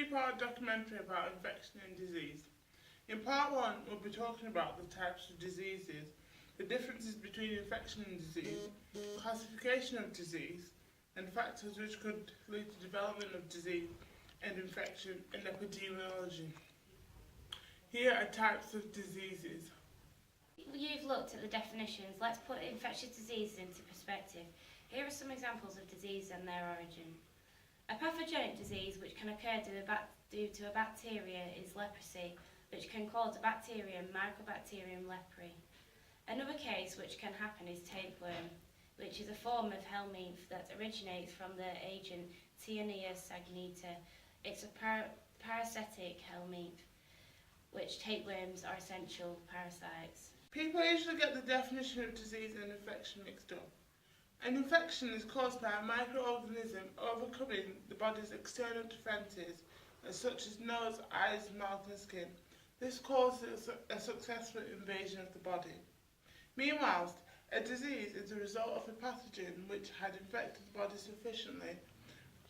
three-part documentary about infection and disease. In part one, we'll be talking about the types of diseases, the differences between infection and disease, classification of disease, and factors which could lead to development of disease and infection and epidemiology. Here are types of diseases. You've looked at the definitions. Let's put infectious diseases into perspective. Here are some examples of disease and their origin. A pathogenic disease which can occur due to a bacteria is leprosy, which can cause a bacterium, Mycobacterium leprae. Another case which can happen is tapeworm, which is a form of helminth that originates from the agent Taenia saginita. It's a parasitic helminth, which tapeworms are essential parasites. People usually get the definition of disease and infection mixed up. An infection is caused by a microorganism overcoming the body's external defences, such as nose, eyes, mouth and skin. This causes a successful invasion of the body. Meanwhile, a disease is the result of a pathogen which had infected the body sufficiently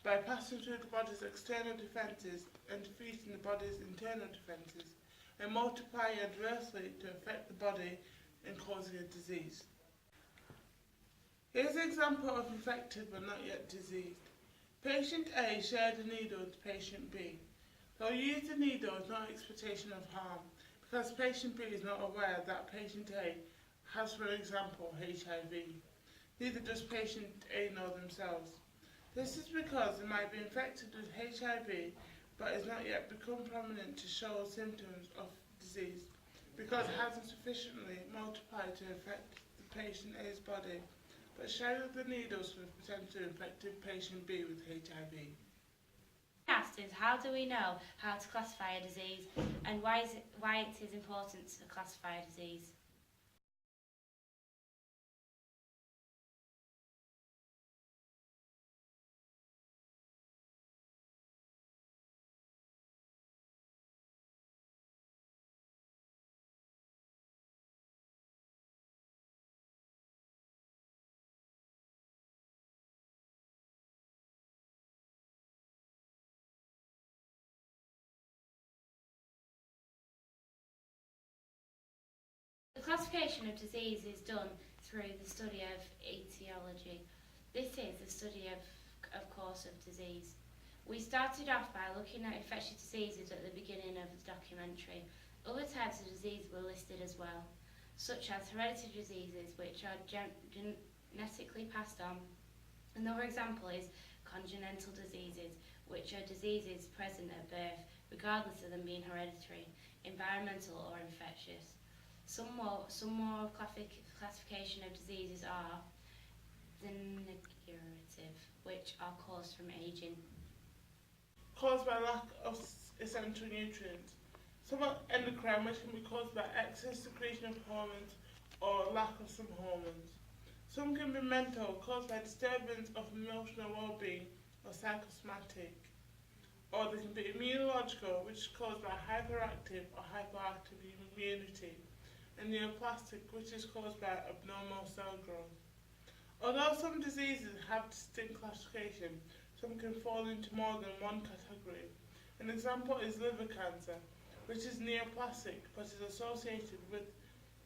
by passing through the body's external defences and defeating the body's internal defences, and multiplying adversely to affect the body and causing a disease. Here's an example of infected but not yet diseased. Patient A shared a needle with patient B. They'll use the needle with no expectation of harm, because patient B is not aware that patient A has, for example, HIV. Neither does patient A know themselves. This is because they might be infected with HIV but has not yet become prominent to show symptoms of disease, because it hasn't sufficiently multiplied to affect the patient A's body, but shared the needles with potentially infected patient B with HIV. Asked is, how do we know how to classify a disease, and why it is important to classify a disease? The classification of disease is done through the study of etiology. This is the study of course of disease. We started off by looking at infectious diseases at the beginning of the documentary. Other types of disease were listed as well, such as hereditary diseases, which are genetically passed on. Another example is congenital diseases, which are diseases present at birth, regardless of them being hereditary, environmental or infectious. Some more classification of diseases are degenerative, which are caused from aging. Caused by lack of essential nutrients. Some are endocrine, which can be caused by excess secretion of hormones or lack of some hormones. Some can be mental, caused by disturbance of emotional well-being or psychosomatic. Or they can be immunological, which is caused by hyperactive or hypoactive immunity, and neoplastic, which is caused by abnormal cell growth. Although some diseases have distinct classification, some can fall into more than one category. An example is liver cancer, which is neoplastic but is associated with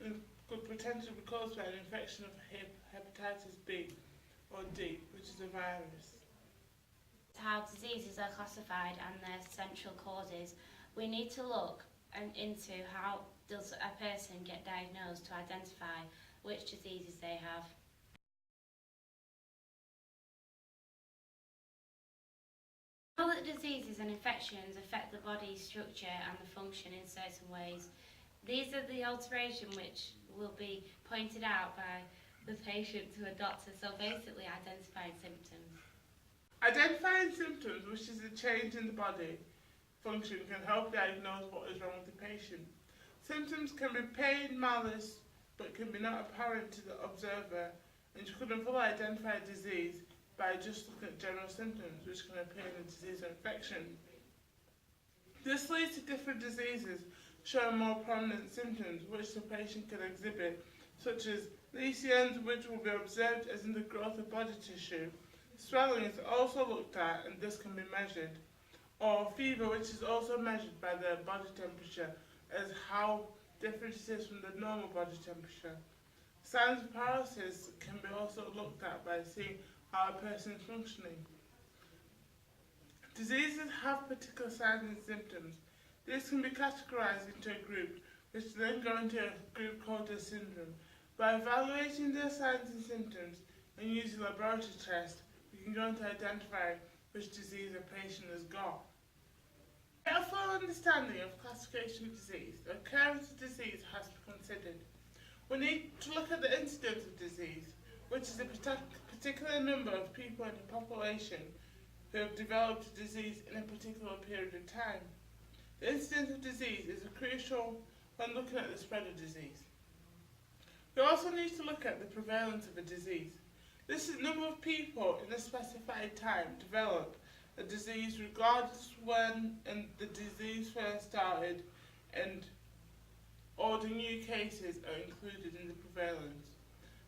and could potentially be caused by an infection of hepatitis B or D, which is a virus. How diseases are classified and their central causes, we need to look into how does a person get diagnosed to identify which diseases they have. All that diseases and infections affect the body's structure and the function in certain ways. These are the alterations which will be pointed out by the patient to a doctor, so basically identifying symptoms. Identifying symptoms, which is a change in the body function, can help diagnose what is wrong with the patient. Symptoms can be pain, malice, but can be not apparent to the observer, and you couldn't fully identify a disease by just looking at general symptoms, which can appear in a disease or infection. This leads to different diseases showing more prominent symptoms which the patient can exhibit, such as lesions, which will be observed as in the growth of body tissue. Swelling is also looked at, and this can be measured. or fever, which is also measured by the body temperature, as how different it is from the normal body temperature. Signs of paralysis can be also looked at by seeing how a person is functioning. Diseases have particular signs and symptoms. This can be categorized into a group, which then go into a group called a syndrome. By evaluating their signs and symptoms and using laboratory tests, we can go on to identify which disease a patient has got. To get a full understanding of classification of disease, the occurrence of disease has to be considered. We need to look at the incidence of disease, which is a particular number of people in the population who have developed a disease in a particular period of time. The incidence of disease is crucial when looking at the spread of disease. We also need to look at the prevalence of a disease. This is the number of people in a specified time develop a disease regardless when the disease first started, and all the new cases are included in the prevalence.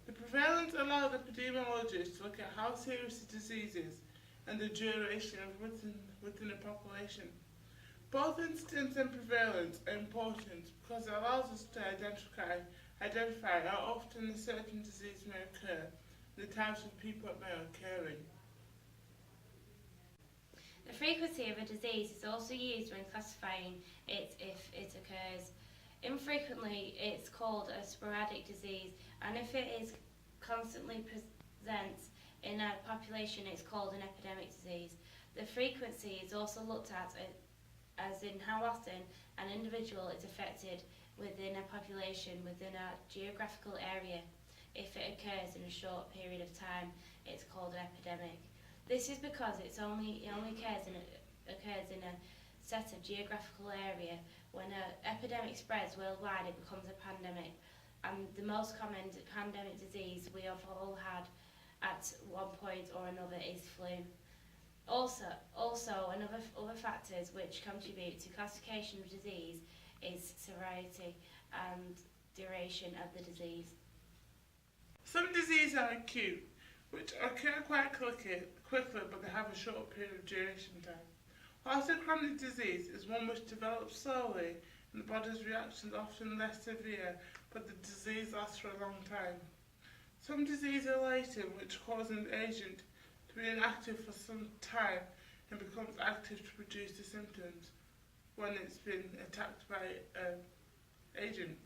The prevalence allows epidemiologists to look at how serious the disease is and the duration of within a population. Both incidence and prevalence are important because it allows us to identify how often a certain disease may occur and the types of people it may occur in. The frequency of a disease is also used when classifying it if it occurs. Infrequently, it's called a sporadic disease, and if it is constantly present in a population, it's called an epidemic disease. The frequency is also looked at as in how often an individual is affected within a population within a geographical area. If it occurs in a short period of time, it's called an epidemic. This is because it only occurs in a set of geographical area. When an epidemic spreads worldwide, it becomes a pandemic. And the most common pandemic disease we have all had at one point or another is flu. Also other factors which contribute to classification of disease is severity and duration of the disease. Some diseases are acute, which occur quite quickly, but they have a short period of duration time. Whilst a chronic disease is one which develops slowly and the body's reactions are often less severe, but the disease lasts for a long time. Some diseases are latent, which cause an agent to be inactive for some time and becomes active to produce the symptoms when it's been attacked by an agent.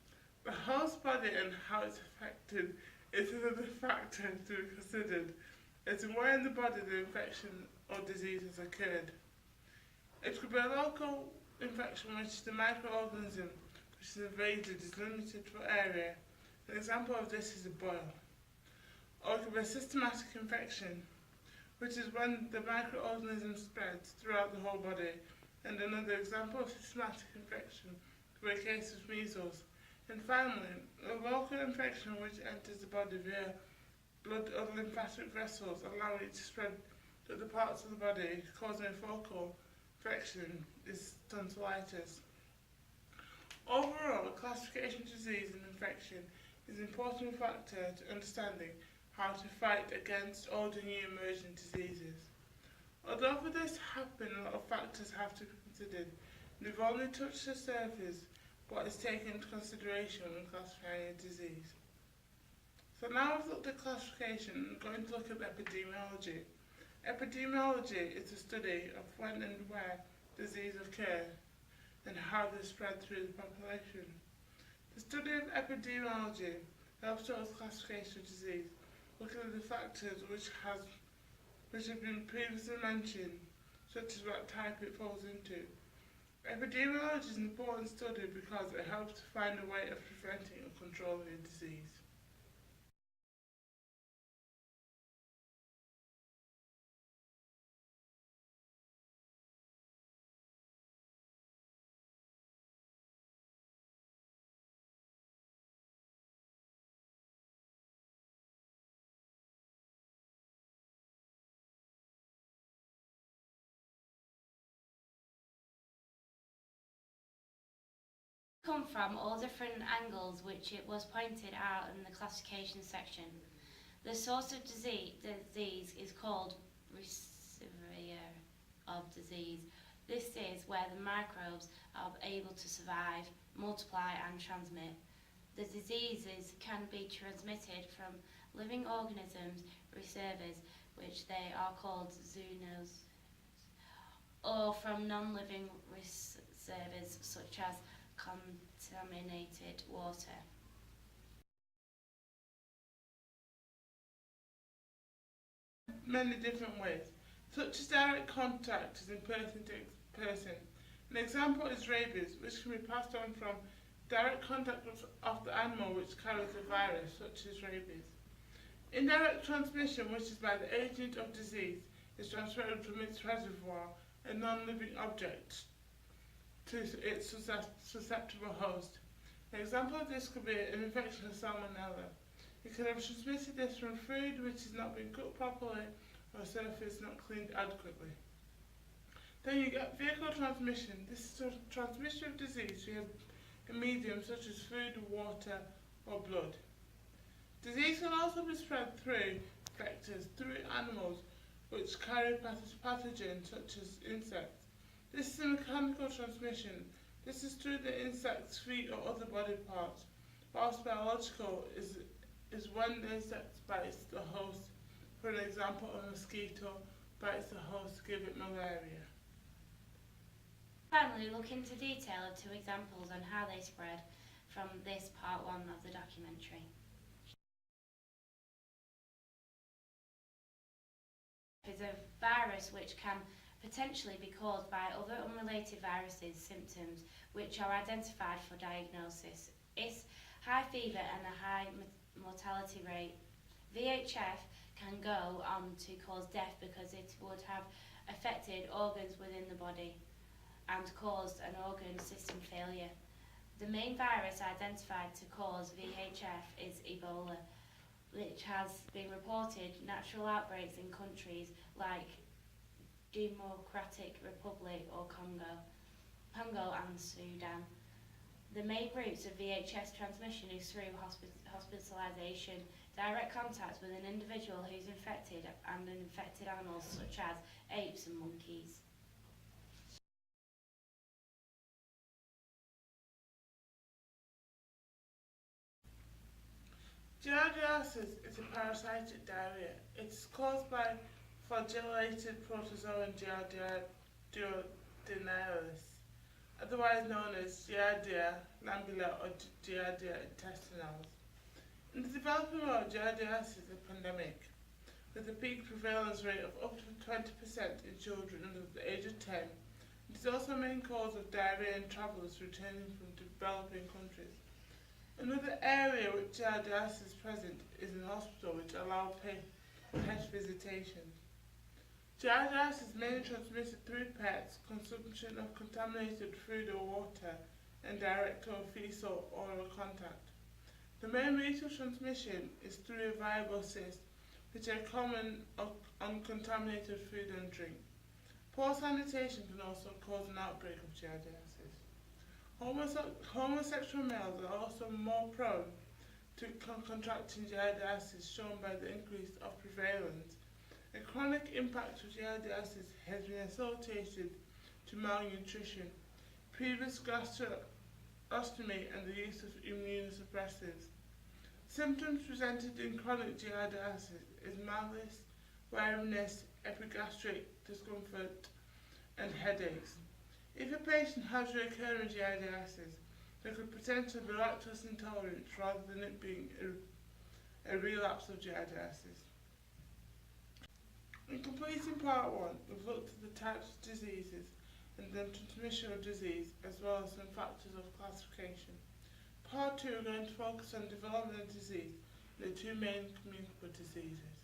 The host body and how it's affected is another factor to be considered, as in where in the body the infection or disease has occurred. It could be a local infection, which is the microorganism which is invaded is limited to area. An example of this is a boil. Or it could be a systematic infection, which is when the microorganism spreads throughout the whole body. And another example of systematic infection could be a case of measles. And finally, a local infection which enters the body via blood or lymphatic vessels, allowing it to spread to other parts of the body, causing a focal infection, is tonsillitis. Overall, classification of disease and infection is an important factor to understanding how to fight against all the new emerging diseases. Although for this to happen, a lot of factors have to be considered, and we've only touched the surface what is taken into consideration when classifying a disease. So now we've looked at classification, we're going to look at epidemiology. Epidemiology is the study of when and where disease occurs and how they spread through the population. The study of epidemiology helps us classification of disease, looking at the factors which have been previously mentioned, such as what type it falls into. Epidemiology is an important study because it helps to find a way of preventing or controlling a disease. Come from all different angles which it was pointed out in the classification section. The source of disease is called receiver of disease. This is where the microbes are able to survive, multiply and transmit. The diseases can be transmitted from living organisms, receivers, which they are called zoonoses, or from non-living receivers such as contaminated water. Many different ways, such as direct contact is in person to person. An example is rabies, which can be passed on from direct contact of the animal which carries a virus, such as rabies. Indirect transmission, which is by the agent of disease, is transferred from its reservoir, a non-living object, to its susceptible host. An example of this could be an infection of salmonella. You could have transmitted this from food which has not been cooked properly or a surface not cleaned adequately. Then you get vehicle transmission. This is a transmission of disease via a medium such as food, water or blood. Disease can also be spread through vectors, through animals which carry pathogens such as insects. This is a mechanical transmission. This is through the insect's feet or other body parts, whilst biological is when the insect bites the host. For an example, a mosquito bites the host to give it malaria. Finally, look into detail of two examples on how they spread from this part 1 of the documentary. Is a virus which can potentially be caused by other unrelated viruses. Symptoms which are identified for diagnosis is high fever and a high mortality rate. VHF can go on to cause death because it would have affected organs within the body and caused an organ system failure. The main virus identified to cause VHF is Ebola, which has been reported natural outbreaks in countries like Democratic Republic or Congo and Sudan. The main routes of VHS transmission is through hospitalisation, direct contact with an individual who is infected, and infected animals such as apes and monkeys. Giardiasis is a parasitic diarrhea. It is caused by flagellated protozoan Giardia duodenales, otherwise known as Giardia lamblia or Giardia intestinalis. In the developing world, giardiasis is a pandemic, with a peak prevalence rate of up to 20% in children under the age of 10. It is also a main cause of diarrhea in travellers returning from developing countries. Another area where giardiasis is present is in hospital, which allow pet visitation. Giardiasis is mainly transmitted through pets, consumption of contaminated food or water, and direct or fecal oral contact. The main route of transmission is through a viable cyst, which are common on contaminated food and drink. Poor sanitation can also cause an outbreak of giardiasis. Homosexual males are also more prone to contracting giardiasis, shown by the increase of prevalence. A chronic impact of giardiasis has been associated to malnutrition, previous gastrostomy and the use of immunosuppressants. Symptoms presented in chronic giardiasis is malaise, weariness, epigastric discomfort and headaches. If a patient has recurrent giardiasis, there could potentially be lactose intolerance rather than it being a relapse of giardiasis. In completing part 1, we've looked at the types of diseases and the transmission of disease, as well as some factors of classification. Part 2, we're going to focus on development of disease and the two main communicable diseases.